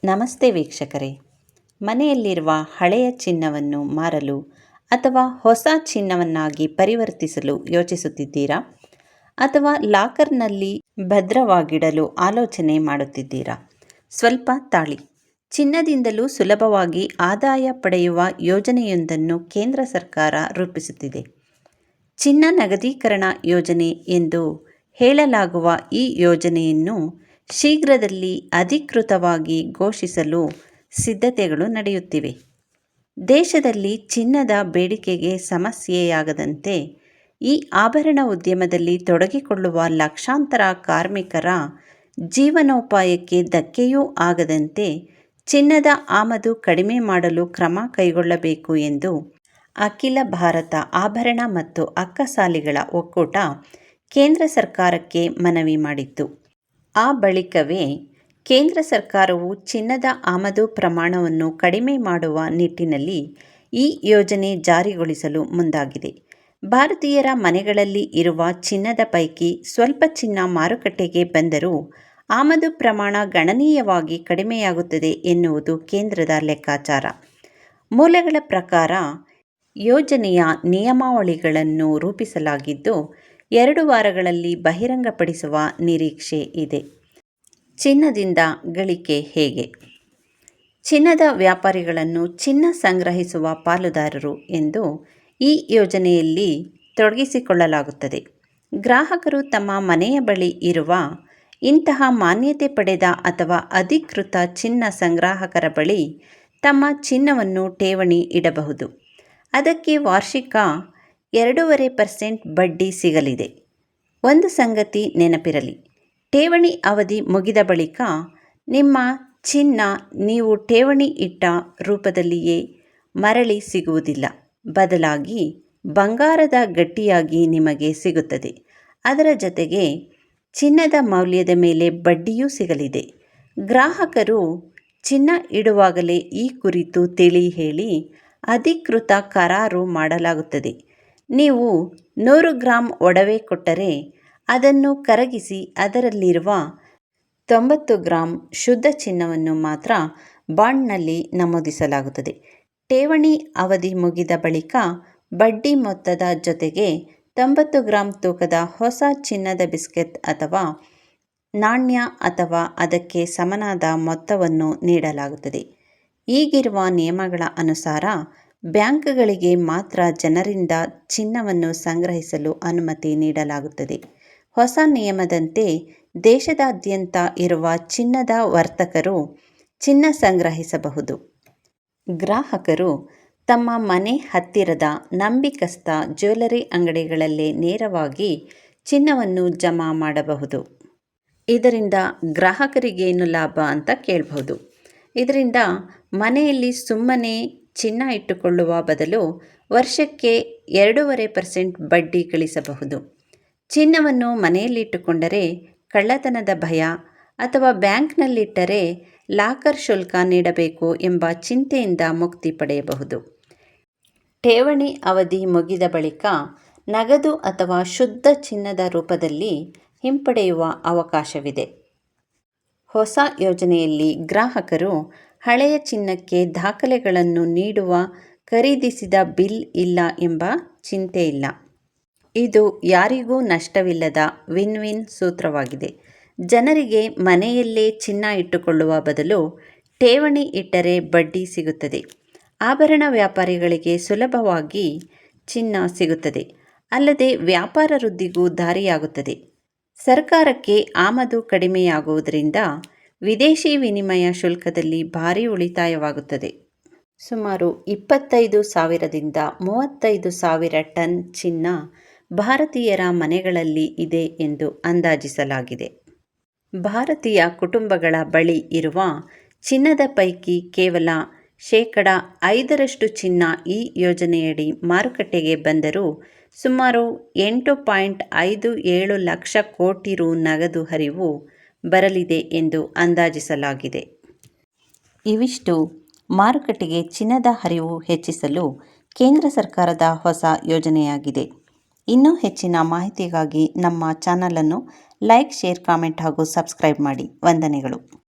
ನಮಸ್ತೆ ವೀಕ್ಷಕರೇ. ಮನೆಯಲ್ಲಿರುವ ಹಳೆಯ ಚಿನ್ನವನ್ನು ಮಾರಲು ಅಥವಾ ಹೊಸ ಚಿನ್ನವನ್ನಾಗಿ ಪರಿವರ್ತಿಸಲು ಯೋಚಿಸುತ್ತಿದ್ದೀರಾ? ಅಥವಾ ಲಾಕರ್ನಲ್ಲಿ ಭದ್ರವಾಗಿಡಲು ಆಲೋಚನೆ ಮಾಡುತ್ತಿದ್ದೀರಾ? ಸ್ವಲ್ಪ ತಾಳಿ. ಚಿನ್ನದಿಂದಲೂ ಸುಲಭವಾಗಿ ಆದಾಯ ಪಡೆಯುವ ಯೋಜನೆಯೊಂದನ್ನು ಕೇಂದ್ರ ಸರ್ಕಾರ ರೂಪಿಸುತ್ತಿದೆ. ಚಿನ್ನ ನಗದೀಕರಣ ಯೋಜನೆ ಎಂದು ಹೇಳಲಾಗುವ ಈ ಯೋಜನೆಯನ್ನು ಶೀಘ್ರದಲ್ಲಿ ಅಧಿಕೃತವಾಗಿ ಘೋಷಿಸಲು ಸಿದ್ಧತೆಗಳು ನಡೆಯುತ್ತಿವೆ. ದೇಶದಲ್ಲಿ ಚಿನ್ನದ ಬೇಡಿಕೆಗೆ ಸಮಸ್ಯೆಯಾಗದಂತೆ, ಈ ಆಭರಣ ಉದ್ಯಮದಲ್ಲಿ ತೊಡಗಿಕೊಳ್ಳುವ ಲಕ್ಷಾಂತರ ಕಾರ್ಮಿಕರ ಜೀವನೋಪಾಯಕ್ಕೆ ಧಕ್ಕೆಯೂ ಆಗದಂತೆ ಚಿನ್ನದ ಆಮದು ಕಡಿಮೆ ಮಾಡಲು ಕ್ರಮ ಕೈಗೊಳ್ಳಬೇಕು ಎಂದು ಅಖಿಲ ಭಾರತ ಆಭರಣ ಮತ್ತು ಅಕ್ಕಸಾಲಿಗಳ ಒಕ್ಕೂಟ ಕೇಂದ್ರ ಸರ್ಕಾರಕ್ಕೆ ಮನವಿ ಮಾಡಿತ್ತು. ಆ ಬಳಿಕವೇ ಕೇಂದ್ರ ಸರ್ಕಾರವು ಚಿನ್ನದ ಆಮದು ಪ್ರಮಾಣವನ್ನು ಕಡಿಮೆ ಮಾಡುವ ನಿಟ್ಟಿನಲ್ಲಿ ಈ ಯೋಜನೆ ಜಾರಿಗೊಳಿಸಲು ಮುಂದಾಗಿದೆ. ಭಾರತೀಯರ ಮನೆಗಳಲ್ಲಿ ಇರುವ ಚಿನ್ನದ ಪೈಕಿ ಸ್ವಲ್ಪ ಚಿನ್ನ ಮಾರುಕಟ್ಟೆಗೆ ಬಂದರೂ ಆಮದು ಪ್ರಮಾಣ ಗಣನೀಯವಾಗಿ ಕಡಿಮೆಯಾಗುತ್ತದೆ ಎನ್ನುವುದು ಕೇಂದ್ರದ ಲೆಕ್ಕಾಚಾರ. ಮೂಲಗಳ ಪ್ರಕಾರ ಯೋಜನೆಯ ನಿಯಮಾವಳಿಗಳನ್ನು ರೂಪಿಸಲಾಗಿದ್ದು 2 ವಾರಗಳಲ್ಲಿ ಬಹಿರಂಗಪಡಿಸುವ ನಿರೀಕ್ಷೆ ಇದೆ. ಚಿನ್ನದಿಂದ ಗಳಿಕೆ ಹೇಗೆ? ಚಿನ್ನದ ವ್ಯಾಪಾರಿಗಳನ್ನು ಚಿನ್ನ ಸಂಗ್ರಹಿಸುವ ಪಾಲುದಾರರು ಎಂದು ಈ ಯೋಜನೆಯಲ್ಲಿ ತೊಡಗಿಸಿಕೊಳ್ಳಲಾಗುತ್ತದೆ. ಗ್ರಾಹಕರು ತಮ್ಮ ಮನೆಯ ಬಳಿ ಇರುವ ಇಂತಹ ಮಾನ್ಯತೆ ಪಡೆದ ಅಥವಾ ಅಧಿಕೃತ ಚಿನ್ನ ಸಂಗ್ರಾಹಕರ ಬಳಿ ತಮ್ಮ ಚಿನ್ನವನ್ನು ಠೇವಣಿ ಇಡಬಹುದು. ಅದಕ್ಕೆ ವಾರ್ಷಿಕ 2.5% ಬಡ್ಡಿ ಸಿಗಲಿದೆ. ಒಂದು ಸಂಗತಿ ನೆನಪಿರಲಿ, ಠೇವಣಿ ಅವಧಿ ಮುಗಿದ ಬಳಿಕ ನಿಮ್ಮ ಚಿನ್ನ ನೀವು ಠೇವಣಿ ಇಟ್ಟ ರೂಪದಲ್ಲಿಯೇ ಮರಳಿ ಸಿಗುವುದಿಲ್ಲ. ಬದಲಾಗಿ ಬಂಗಾರದ ಗಟ್ಟಿಯಾಗಿ ನಿಮಗೆ ಸಿಗುತ್ತದೆ. ಅದರ ಜೊತೆಗೆ ಚಿನ್ನದ ಮೌಲ್ಯದ ಮೇಲೆ ಬಡ್ಡಿಯೂ ಸಿಗಲಿದೆ. ಗ್ರಾಹಕರು ಚಿನ್ನ ಇಡುವಾಗಲೇ ಈ ಕುರಿತು ತಿಳಿ ಹೇಳಿ ಅಧಿಕೃತ ಕರಾರು ಮಾಡಲಾಗುತ್ತದೆ. ನೀವು 100 ಗ್ರಾಂ ಒಡವೆ ಕೊಟ್ಟರೆ ಅದನ್ನು ಕರಗಿಸಿ ಅದರಲ್ಲಿರುವ 90 ಗ್ರಾಂ ಶುದ್ಧ ಚಿನ್ನವನ್ನು ಮಾತ್ರ ಬಾಂಡ್ನಲ್ಲಿ ನಮೂದಿಸಲಾಗುತ್ತದೆ. ಠೇವಣಿ ಅವಧಿ ಮುಗಿದ ಬಳಿಕ ಬಡ್ಡಿ ಮೊತ್ತದ ಜೊತೆಗೆ 90 ಗ್ರಾಂ ತೂಕದ ಹೊಸ ಚಿನ್ನದ ಬಿಸ್ಕೆಟ್ ಅಥವಾ ನಾಣ್ಯ ಅಥವಾ ಅದಕ್ಕೆ ಸಮನಾದ ಮೊತ್ತವನ್ನು ನೀಡಲಾಗುತ್ತದೆ. ಈಗಿರುವ ನಿಯಮಗಳ ಅನುಸಾರ ಬ್ಯಾಂಕ್ಗಳಿಗೆ ಮಾತ್ರ ಜನರಿಂದ ಚಿನ್ನವನ್ನು ಸಂಗ್ರಹಿಸಲು ಅನುಮತಿ ನೀಡಲಾಗುತ್ತದೆ. ಹೊಸ ನಿಯಮದಂತೆ ದೇಶದಾದ್ಯಂತ ಇರುವ ಚಿನ್ನದ ವರ್ತಕರು ಚಿನ್ನ ಸಂಗ್ರಹಿಸಬಹುದು. ಗ್ರಾಹಕರು ತಮ್ಮ ಮನೆ ಹತ್ತಿರದ ನಂಬಿಕಸ್ಥ ಜ್ಯುವೆಲರಿ ಅಂಗಡಿಗಳಲ್ಲೇ ನೇರವಾಗಿ ಚಿನ್ನವನ್ನು ಜಮಾ ಮಾಡಬಹುದು. ಇದರಿಂದ ಗ್ರಾಹಕರಿಗೇನು ಲಾಭ ಅಂತ ಕೇಳಬಹುದು. ಇದರಿಂದ ಮನೆಯಲ್ಲಿ ಸುಮ್ಮನೆ ಚಿನ್ನ ಇಟ್ಟುಕೊಳ್ಳುವ ಬದಲು ವರ್ಷಕ್ಕೆ 2.5% ಬಡ್ಡಿ ಗಳಿಸಬಹುದು. ಚಿನ್ನವನ್ನು ಮನೆಯಲ್ಲಿಟ್ಟುಕೊಂಡರೆ ಕಳ್ಳತನದ ಭಯ ಅಥವಾ ಬ್ಯಾಂಕ್ನಲ್ಲಿಟ್ಟರೆ ಲಾಕರ್ ಶುಲ್ಕ ನೀಡಬೇಕು ಎಂಬ ಚಿಂತೆಯಿಂದ ಮುಕ್ತಿ ಪಡೆಯಬಹುದು. ಠೇವಣಿ ಅವಧಿ ಮುಗಿದ ಬಳಿಕ ನಗದು ಅಥವಾ ಶುದ್ಧ ಚಿನ್ನದ ರೂಪದಲ್ಲಿ ಹಿಂಪಡೆಯುವ ಅವಕಾಶವಿದೆ. ಹೊಸ ಯೋಜನೆಯಲ್ಲಿ ಗ್ರಾಹಕರು ಹಳೆಯ ಚಿನ್ನಕ್ಕೆ ದಾಖಲೆಗಳನ್ನು ನೀಡುವ ಖರೀದಿಸಿದ ಬಿಲ್ ಇಲ್ಲ ಎಂಬ ಚಿಂತೆ ಇಲ್ಲ. ಇದು ಯಾರಿಗೂ ನಷ್ಟವಿಲ್ಲದ ವಿನ್-ವಿನ್ ಸೂತ್ರವಾಗಿದೆ. ಜನರಿಗೆ ಮನೆಯಲ್ಲೇ ಚಿನ್ನ ಇಟ್ಟುಕೊಳ್ಳುವ ಬದಲು ಠೇವಣಿ ಇಟ್ಟರೆ ಬಡ್ಡಿ ಸಿಗುತ್ತದೆ. ಆಭರಣ ವ್ಯಾಪಾರಿಗಳಿಗೆ ಸುಲಭವಾಗಿ ಚಿನ್ನ ಸಿಗುತ್ತದೆ. ಅಲ್ಲದೆ ವ್ಯಾಪಾರ ವೃದ್ಧಿಗೂ ದಾರಿಯಾಗುತ್ತದೆ. ಸರ್ಕಾರಕ್ಕೆ ಆಮದು ಕಡಿಮೆಯಾಗುವುದರಿಂದ ವಿದೇಶಿ ವಿನಿಮಯ ಶುಲ್ಕದಲ್ಲಿ ಭಾರೀ ಉಳಿತಾಯವಾಗುತ್ತದೆ. ಸುಮಾರು 25,000ದಿಂದ 35,000 ಟನ್ ಚಿನ್ನ ಭಾರತೀಯರ ಮನೆಗಳಲ್ಲಿ ಇದೆ ಎಂದು ಅಂದಾಜಿಸಲಾಗಿದೆ. ಭಾರತೀಯ ಕುಟುಂಬಗಳ ಬಳಿ ಇರುವ ಚಿನ್ನದ ಪೈಕಿ ಕೇವಲ 5% ಚಿನ್ನ ಈ ಯೋಜನೆಯಡಿ ಮಾರುಕಟ್ಟೆಗೆ ಬಂದರೂ ಸುಮಾರು 8.57 ಲಕ್ಷ ಕೋಟಿ ರು ನಗದು ಹರಿವು ಬರಲಿದೆ ಎಂದು ಅಂದಾಜಿಸಲಾಗಿದೆ. ಇವಿಷ್ಟು ಮಾರುಕಟ್ಟೆಗೆ ಚಿನ್ನದ ಹರಿವು ಹೆಚ್ಚಿಸಲು ಕೇಂದ್ರ ಸರ್ಕಾರದ ಹೊಸ ಯೋಜನೆಯಾಗಿದೆ. ಇನ್ನೂ ಹೆಚ್ಚಿನ ಮಾಹಿತಿಗಾಗಿ ನಮ್ಮ ಚಾನಲನ್ನು ಲೈಕ್, ಶೇರ್, ಕಾಮೆಂಟ್ ಹಾಗೂ ಸಬ್ಸ್ಕ್ರೈಬ್ ಮಾಡಿ. ವಂದನೆಗಳು.